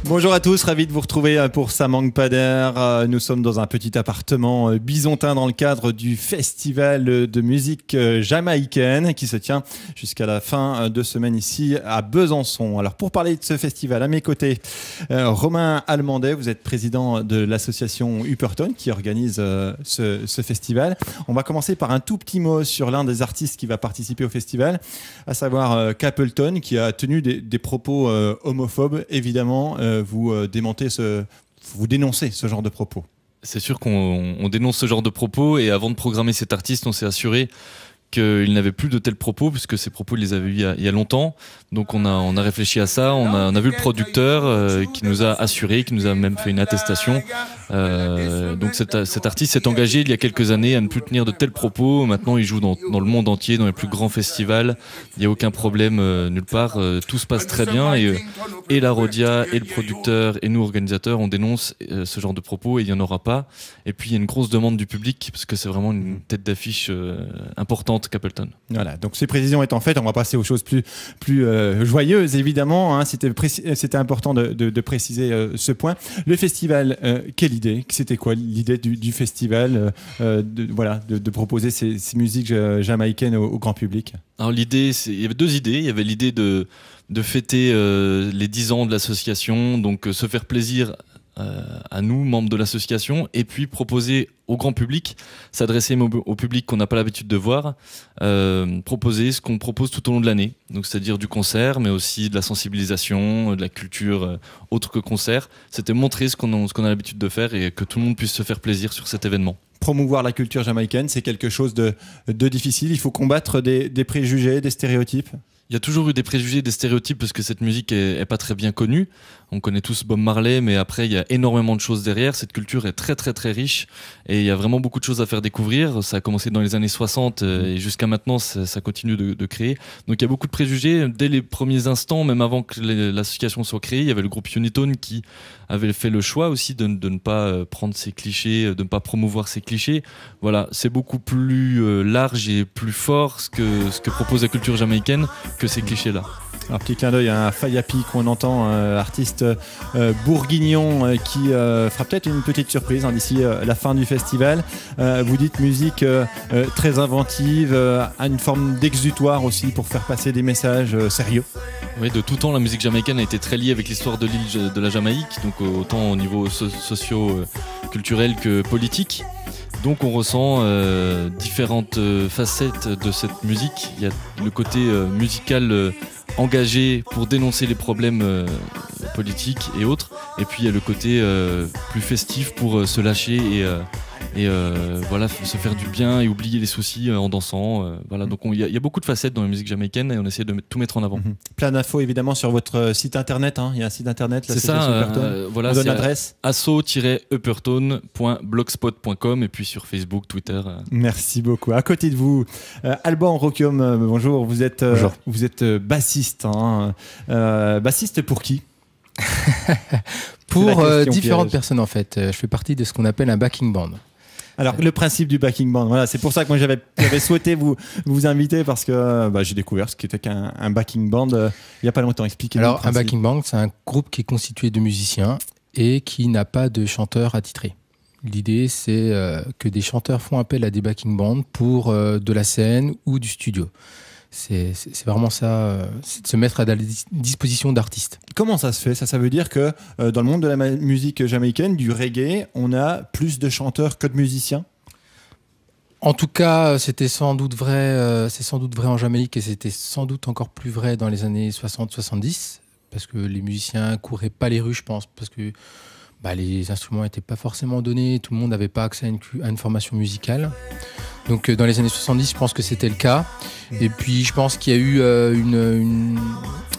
Bonjour à tous, ravi de vous retrouver pour Ça manque pas d'air. Nous sommes dans un petit appartement bisontin dans le cadre du festival de musique jamaïcaine qui se tient jusqu'à la fin de semaine ici à Besançon. Alors pour parler de ce festival, à mes côtés, Romain Almandet, vous êtes président de l'association Upperton qui organise ce festival. On va commencer par un tout petit mot sur l'un des artistes qui va participer au festival, à savoir Capleton, qui a tenu des propos homophobes, évidemment. Vous dénoncez ce genre de propos. C'est sûr qu'on dénonce ce genre de propos, et avant de programmer cet artiste, on s'est assuré qu'il n'avait plus de tels propos, puisque ces propos, il les avait eu il y a longtemps. Donc on a réfléchi à ça, on a vu le producteur qui nous a assuré, qui nous a même fait une attestation. Donc cet artiste s'est engagé il y a quelques années à ne plus tenir de tels propos. Maintenant il joue dans le monde entier, dans les plus grands festivals. Il n'y a aucun problème nulle part, tout se passe très bien, et la Rodia, et le producteur, et nous organisateurs, on dénonce ce genre de propos, et il n'y en aura pas. Et puis il y a une grosse demande du public, parce que c'est vraiment une tête d'affiche importante, Capleton. Voilà, donc ces précisions étant faites, on va passer aux choses plus joyeuses, évidemment, hein. C'était important de préciser ce point. Le festival, quelle idée? C'était quoi l'idée du festival, de proposer ces musiques jamaïcaines au grand public? Alors l'idée, il y avait deux idées. Il y avait l'idée de fêter les 10 ans de l'association, donc se faire plaisir à nous, membres de l'association, et puis proposer au grand public, s'adresser au public qu'on n'a pas l'habitude de voir, proposer ce qu'on propose tout au long de l'année, donc c'est-à-dire du concert, mais aussi de la sensibilisation, de la culture autre que concert. C'était montrer ce qu'on a l'habitude de faire, et que tout le monde puisse se faire plaisir sur cet événement. Promouvoir la culture jamaïcaine, c'est quelque chose de difficile. Il faut combattre des préjugés, des stéréotypes. Il y a toujours eu des préjugés, des stéréotypes, parce que cette musique est pas très bien connue. On connaît tous Bob Marley, mais après il y a énormément de choses derrière. Cette culture est très très très riche, et il y a vraiment beaucoup de choses à faire découvrir. Ça a commencé dans les années 60 et jusqu'à maintenant ça continue de créer. Donc il y a beaucoup de préjugés dès les premiers instants, même avant que l'association soit créée. Il y avait le groupe Unitone qui avait fait le choix aussi de ne pas prendre ces clichés, de ne pas promouvoir ces clichés. Voilà, c'est beaucoup plus large et plus fort ce que propose la culture jamaïcaine que ces clichés-là. Un petit clin d'œil à Fayapi qu'on entend, artiste bourguignon qui fera peut-être une petite surprise d'ici la fin du festival. Vous dites musique très inventive, à une forme d'exutoire aussi pour faire passer des messages sérieux. Oui, de tout temps, la musique jamaïcaine a été très liée avec l'histoire de l'île de la Jamaïque, donc autant au niveau socio-culturel que politique. Donc on ressent différentes facettes de cette musique. Il y a le côté musical engagé pour dénoncer les problèmes politiques et autres, et puis il y a le côté plus festif pour se lâcher et se faire du bien et oublier les soucis en dansant. Donc il y a beaucoup de facettes dans la musique jamaïcaine, et on essaie de tout mettre en avant. Plein d'infos évidemment sur votre site internet, hein. Il y a un site internet, c'est ça, on donne l'adresse asso-upperton.blogspot.com, et puis sur Facebook, Twitter. Merci beaucoup. À côté de vous, Alban Roquium, bonjour. Vous êtes bassiste, hein. Bassiste pour qui? Pour différentes personnes en fait. Je fais partie de ce qu'on appelle un backing band. Alors le principe du backing band, voilà, c'est pour ça que moi j'avais souhaité vous inviter, parce que j'ai découvert ce qu'était qu'un backing band il n'y a pas longtemps. Expliquez-nous. Alors un backing band, c'est un groupe qui est constitué de musiciens et qui n'a pas de chanteur attitré. L'idée, c'est que des chanteurs font appel à des backing bands pour de la scène ou du studio. C'est vraiment ça, c'est de se mettre à la disposition d'artistes. Comment ça se fait? Ça veut dire que dans le monde de la musique jamaïcaine, du reggae, on a plus de chanteurs que de musiciens? En tout cas, c'était sans doute vrai, c'est sans doute vrai en Jamaïque, et c'était sans doute encore plus vrai dans les années 60-70, parce que les musiciens couraient pas les rues, je pense, parce que les instruments n'étaient pas forcément donnés, tout le monde n'avait pas accès à une formation musicale. Donc dans les années 70, je pense que c'était le cas. Et puis je pense qu'il y a eu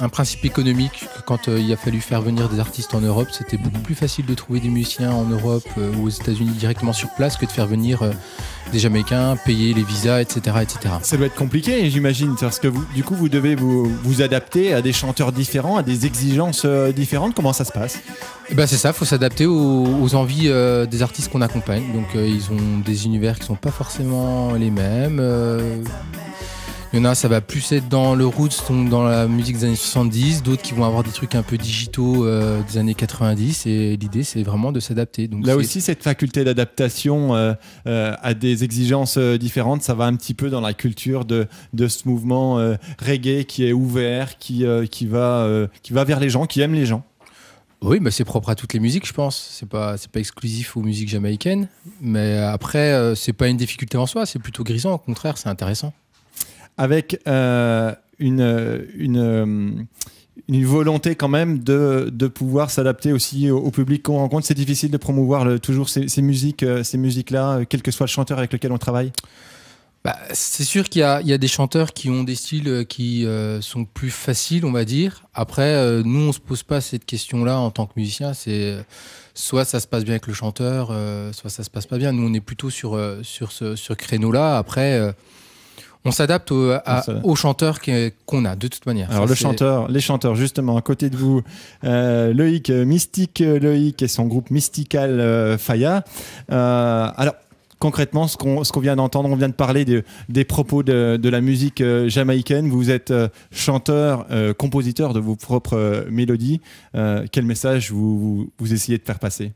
un principe économique. Quand il a fallu faire venir des artistes en Europe, c'était beaucoup plus facile de trouver des musiciens en Europe ou aux États-Unis directement sur place que de faire venir des Jamaïcains, payer les visas, etc., etc. Ça doit être compliqué, j'imagine, parce que vous devez vous adapter à des chanteurs différents, à des exigences différentes. Comment ça se passe? C'est ça, il faut s'adapter aux envies des artistes qu'on accompagne. Donc ils ont des univers qui ne sont pas forcément les mêmes. Il y en a, ça va plus être dans le roots, donc dans la musique des années 70, d'autres qui vont avoir des trucs un peu digitaux des années 90, et l'idée c'est vraiment de s'adapter. Donc là aussi, cette faculté d'adaptation à des exigences différentes, ça va un petit peu dans la culture de ce mouvement reggae qui est ouvert, qui va vers les gens, qui aime les gens. Oui, c'est propre à toutes les musiques, je pense. C'est pas exclusif aux musiques jamaïcaines. Mais après, c'est pas une difficulté en soi, c'est plutôt grisant. Au contraire, c'est intéressant. Avec une volonté quand même de pouvoir s'adapter aussi au public qu'on rencontre. C'est difficile de promouvoir toujours ces musiques-là, quel que soit le chanteur avec lequel on travaille. C'est sûr qu'il y a des chanteurs qui ont des styles qui sont plus faciles, on va dire. Après, nous, on se pose pas cette question-là en tant que musicien. C'est soit ça se passe bien avec le chanteur, soit ça se passe pas bien. Nous, on est plutôt sur ce créneau-là. Après, on s'adapte aux chanteurs qu'on a, de toute manière. Alors, les chanteurs, justement, à côté de vous, Loïc, Mystique Loïc et son groupe Mystical Faya. Alors, concrètement, ce qu'on vient d'entendre, on vient de parler des propos de la musique jamaïcaine. Vous êtes chanteur, compositeur de vos propres mélodies. Quel message vous essayez de faire passer ?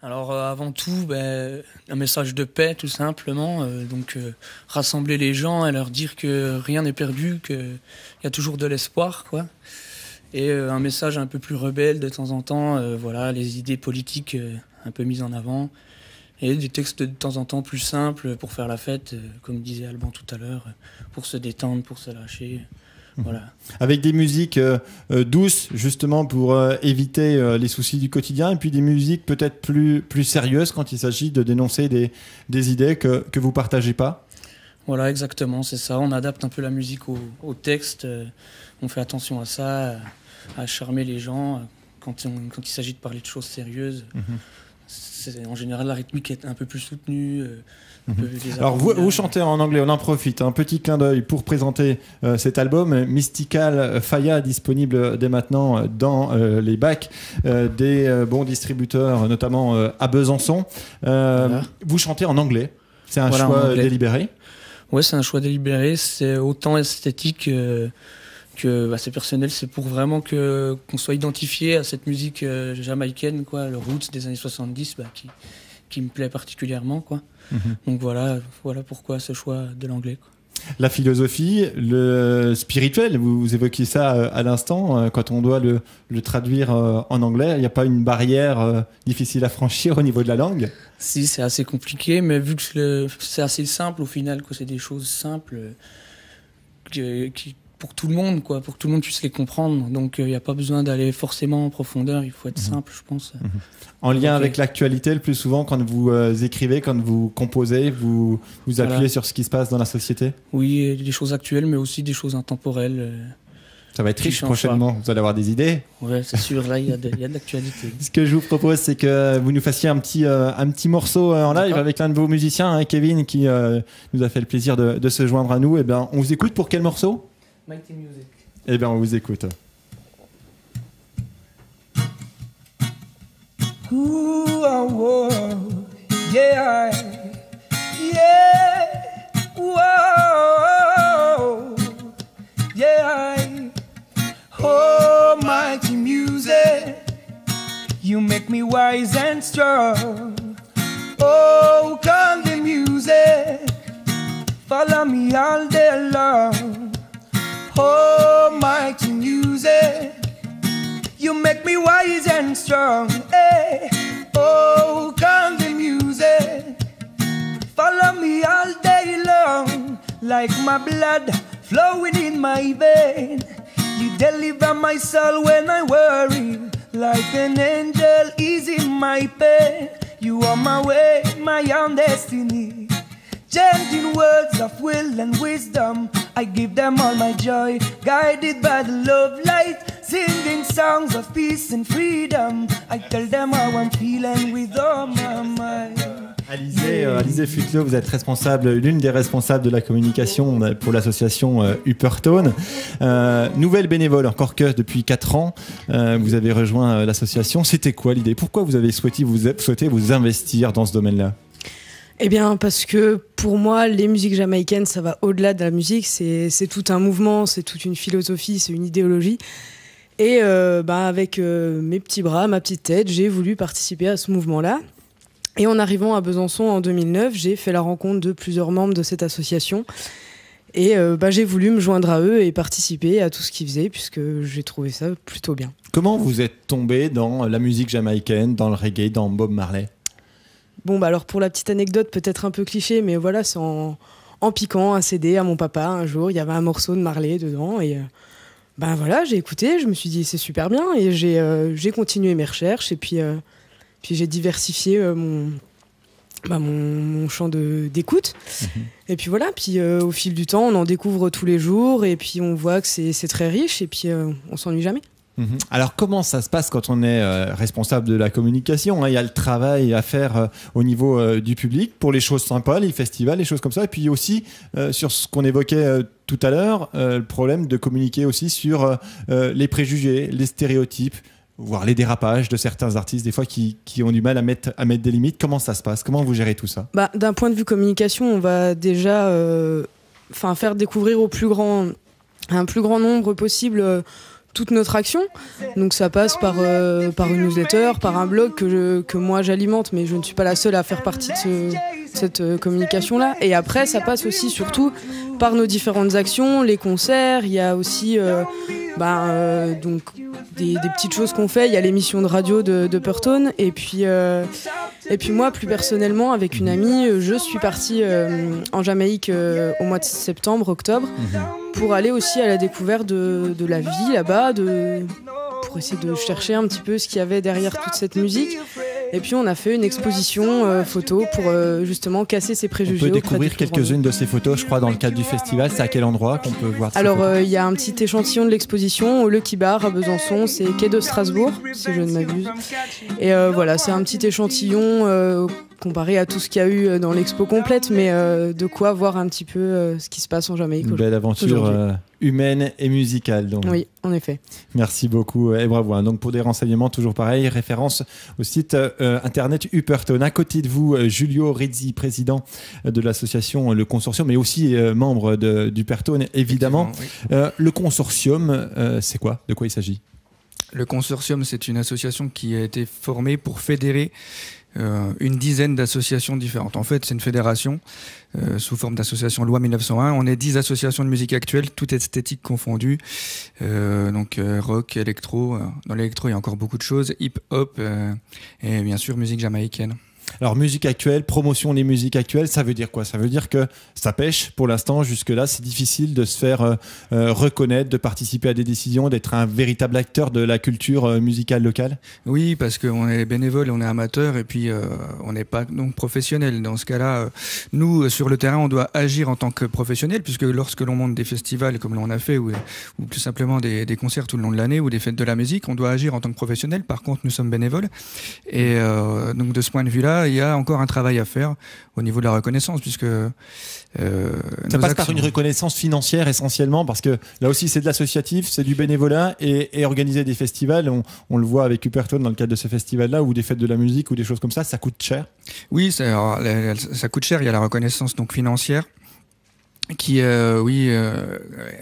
Alors avant tout, un message de paix tout simplement. Rassembler les gens et leur dire que rien n'est perdu, qu'il y a toujours de l'espoir, quoi. Et un message un peu plus rebelle de temps en temps. Les idées politiques un peu mises en avant. Et des textes de temps en temps plus simples pour faire la fête, comme disait Alban tout à l'heure, pour se détendre, pour se lâcher. Voilà. Avec des musiques douces, justement, pour éviter les soucis du quotidien, et puis des musiques peut-être plus sérieuses quand il s'agit de dénoncer des idées que vous ne partagez pas. Voilà, exactement, c'est ça. On adapte un peu la musique au texte. On fait attention à ça, à charmer les gens quand il s'agit de parler de choses sérieuses. En général, la rythmique est un peu plus soutenue. Alors, vous chantez en anglais, on en profite. Un petit clin d'œil pour présenter cet album Mystical Faya, disponible dès maintenant dans les bacs des bons distributeurs, notamment à Besançon. Vous chantez en anglais. C'est un choix délibéré ? Oui, c'est un choix délibéré. C'est autant esthétique que c'est personnel. C'est pour vraiment qu'on soit identifié à cette musique jamaïcaine, quoi, le roots des années 70, qui me plaît particulièrement, quoi. Donc voilà pourquoi ce choix de l'anglais, quoi. La philosophie, le spirituel, vous évoquiez ça à l'instant, quand on doit le traduire en anglais, il n'y a pas une barrière difficile à franchir au niveau de la langue ? Si, c'est assez compliqué, mais vu que c'est assez simple au final, que c'est des choses simples qui pour tout le monde, quoi, pour que tout le monde puisse les comprendre. Donc il n'y a pas besoin d'aller forcément en profondeur, il faut être simple, je pense. En lien avec l'actualité, le plus souvent, quand vous écrivez, quand vous composez, vous appuyez sur ce qui se passe dans la société ? Oui, des choses actuelles, mais aussi des choses intemporelles. Ça va être riche prochainement, vous allez avoir des idées. Oui, c'est sûr, là il y a de l'actualité. Ce que je vous propose, c'est que vous nous fassiez un petit morceau en live avec l'un de vos musiciens, Kevin, qui nous a fait le plaisir de se joindre à nous. On vous écoute pour quel morceau ? Mighty Music. On vous écoute. Ooh, oh, yeah, whoa, yeah. Oh, mighty music, you make me wise and strong. Oh, call the music, follow me all day long. Oh, mighty music, you make me wise and strong. Hey. Oh, come the music, follow me all day long. Like my blood flowing in my vein, you deliver my soul when I worry. Like an angel easing my pain, you are my way, my own destiny. Chanting words of will and wisdom, I give them all my joy, guided by the love light, singing songs of peace and freedom. I tell them how I'm feeling with all my mind. Alizé Futlot, vous êtes l'une des responsables de la communication pour l'association Uppertone. Nouvelle bénévole, encore que depuis 4 ans, vous avez rejoint l'association. C'était quoi l'idée ? Pourquoi vous avez souhaité vous investir dans ce domaine-là ? Eh bien, parce que pour moi, les musiques jamaïcaines, ça va au-delà de la musique. C'est tout un mouvement, c'est toute une philosophie, c'est une idéologie. Et avec mes petits bras, ma petite tête, j'ai voulu participer à ce mouvement-là. Et en arrivant à Besançon en 2009, j'ai fait la rencontre de plusieurs membres de cette association. Et j'ai voulu me joindre à eux et participer à tout ce qu'ils faisaient, puisque j'ai trouvé ça plutôt bien. Comment vous êtes tombé dans la musique jamaïcaine, dans le reggae, dans Bob Marley ? Bon, alors pour la petite anecdote, peut-être un peu cliché, mais voilà, c'est en piquant un CD à mon papa un jour, il y avait un morceau de Marley dedans et voilà, j'ai écouté, je me suis dit c'est super bien et j'ai continué mes recherches et puis j'ai diversifié mon champ d'écoute. Et puis voilà, puis au fil du temps, on en découvre tous les jours et puis on voit que c'est très riche et puis on s'ennuie jamais. Alors comment ça se passe quand on est responsable de la communication, hein? Il y a le travail à faire au niveau du public pour les choses sympas, les festivals, les choses comme ça, et puis aussi sur ce qu'on évoquait tout à l'heure, le problème de communiquer aussi sur les préjugés, les stéréotypes, voire les dérapages de certains artistes des fois qui ont du mal à mettre des limites. Comment ça se passe? Comment vous gérez tout ça? D'un point de vue communication, on va déjà faire découvrir à un plus grand nombre possible toute notre action. Donc ça passe par une newsletter, par un blog que moi j'alimente, mais je ne suis pas la seule à faire partie de cette communication-là. Et après, ça passe aussi surtout par nos différentes actions, les concerts. Il y a aussi donc des petites choses qu'on fait. Il y a l'émission de radio de Purtone. Et puis moi, plus personnellement, avec une amie, je suis partie en Jamaïque au mois de septembre, octobre, pour aller aussi à la découverte de la vie là-bas, pour essayer de chercher un petit peu ce qu'il y avait derrière toute cette musique. Et puis on a fait une exposition photo pour justement casser ces préjugés. On peut découvrir quelques-unes de ces photos, je crois, dans le cadre du festival. C'est à quel endroit qu'on peut voir? Alors il y a un petit échantillon de l'exposition au Le Kibar à Besançon, c'est quai de Strasbourg, si je ne m'abuse. Et voilà, c'est un petit échantillon comparé à tout ce qu'il y a eu dans l'expo complète, mais de quoi voir un petit peu ce qui se passe en Jamaïque. Une belle aventure humaine et musicale. Donc. Oui, en effet. Merci beaucoup et bravo. Donc pour des renseignements, toujours pareil, référence au site internet Upperton. À côté de vous, Giulio Rizzi, président de l'association Le Consortium, mais aussi membre d'Upperton, évidemment. Oui. Le Consortium, c'est quoi? De quoi il s'agit? Le Consortium, c'est une association qui a été formée pour fédérer une dizaine d'associations différentes. En fait, c'est une fédération sous forme d'association loi 1901. On est 10 associations de musique actuelle, toutes esthétiques confondues. Donc rock, électro. Dans l'électro, il y a encore beaucoup de choses. Hip-hop et bien sûr musique jamaïcaine. Alors, musique actuelle, promotion des musiques actuelles, ça veut dire quoi? Ça veut dire que ça pêche pour l'instant. Jusque-là, c'est difficile de se faire reconnaître, de participer à des décisions, d'être un véritable acteur de la culture musicale locale? Oui, parce qu'on est bénévole, on est amateur et puis on n'est pas donc professionnel. Dans ce cas-là, nous, sur le terrain, on doit agir en tant que professionnel, puisque lorsque l'on monte des festivals, comme l'on a fait, ou plus simplement des concerts tout le long de l'année, ou des fêtes de la musique, on doit agir en tant que professionnel. Par contre, nous sommes bénévoles. Et donc, de ce point de vue-là, il y a encore un travail à faire au niveau de la reconnaissance, puisque ça passe par une reconnaissance financière essentiellement, parce que là aussi c'est de l'associatif, c'est du bénévolat, et organiser des festivals, on le voit avec Upperton dans le cadre de ce festival-là, ou des fêtes de la musique ou des choses comme ça coûte cher. Oui, ça coûte cher. Il y a la reconnaissance donc financière, qui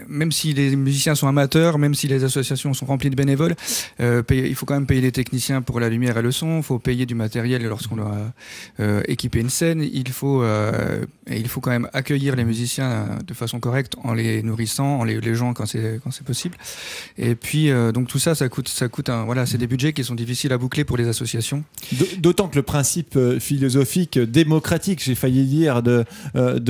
même si les musiciens sont amateurs, même si les associations sont remplies de bénévoles, il faut quand même payer les techniciens pour la lumière et le son, il faut payer du matériel lorsqu'on doit équiper une scène, il faut quand même accueillir les musiciens de façon correcte en les nourrissant, en les logeant quand c'est possible. Et puis donc tout ça coûte c'est des budgets qui sont difficiles à boucler pour les associations. D'autant que le principe philosophique démocratique, j'ai failli dire, de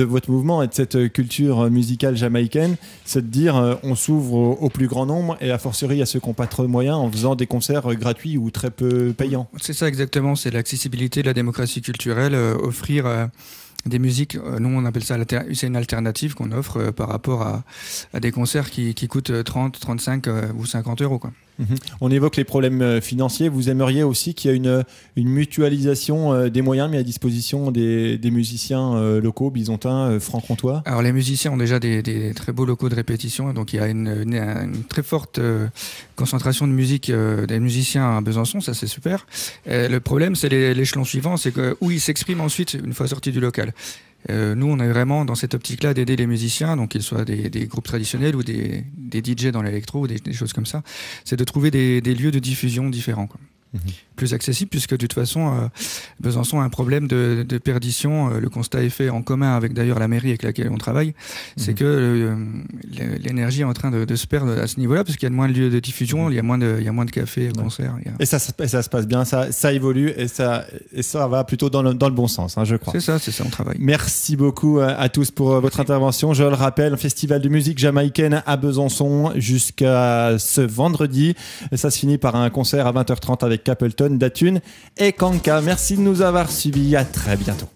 votre mouvement et de cette culture musicale jamaïcaine, c'est de dire on s'ouvre au plus grand nombre, et a fortiori à ceux qui n'ont pas trop de moyens, en faisant des concerts gratuits ou très peu payants. C'est ça exactement, c'est l'accessibilité, la démocratie culturelle, offrir des musiques. Nous, on appelle ça c'est une alternative qu'on offre par rapport à des concerts qui coûtent 30, 35 ou 50 euros, quoi. On évoque les problèmes financiers. Vous aimeriez aussi qu'il y ait une mutualisation des moyens mis à disposition des musiciens locaux, bisontins, franc-comtois? Alors les musiciens ont déjà des très beaux locaux de répétition, donc il y a une très forte concentration de musique des musiciens à Besançon, ça c'est super. Le problème c'est l'échelon suivant, c'est que où ils s'expriment ensuite une fois sortis du local. Nous, on est vraiment dans cette optique-là d'aider les musiciens, donc qu'ils soient des groupes traditionnels ou des DJ dans l'électro ou des choses comme ça. C'est de trouver des lieux de diffusion différents, quoi. Plus accessible, puisque de toute façon, Besançon a un problème de perdition. Le constat est fait en commun avec d'ailleurs la mairie avec laquelle on travaille. C'est que l'énergie est en train de se perdre à ce niveau-là, parce qu'il y a moins de lieux de diffusion, il y a moins de cafés, concerts. Et ça se passe bien, ça évolue et ça va plutôt dans le bon sens, hein, je crois. C'est ça, on travaille. Merci beaucoup à tous pour votre intervention. Je le rappelle, festival de musique jamaïcaine à Besançon jusqu'à ce vendredi. Et ça se finit par un concert à 20h30 avec Capleton, Datune et Kanka. Merci de nous avoir suivis. À très bientôt.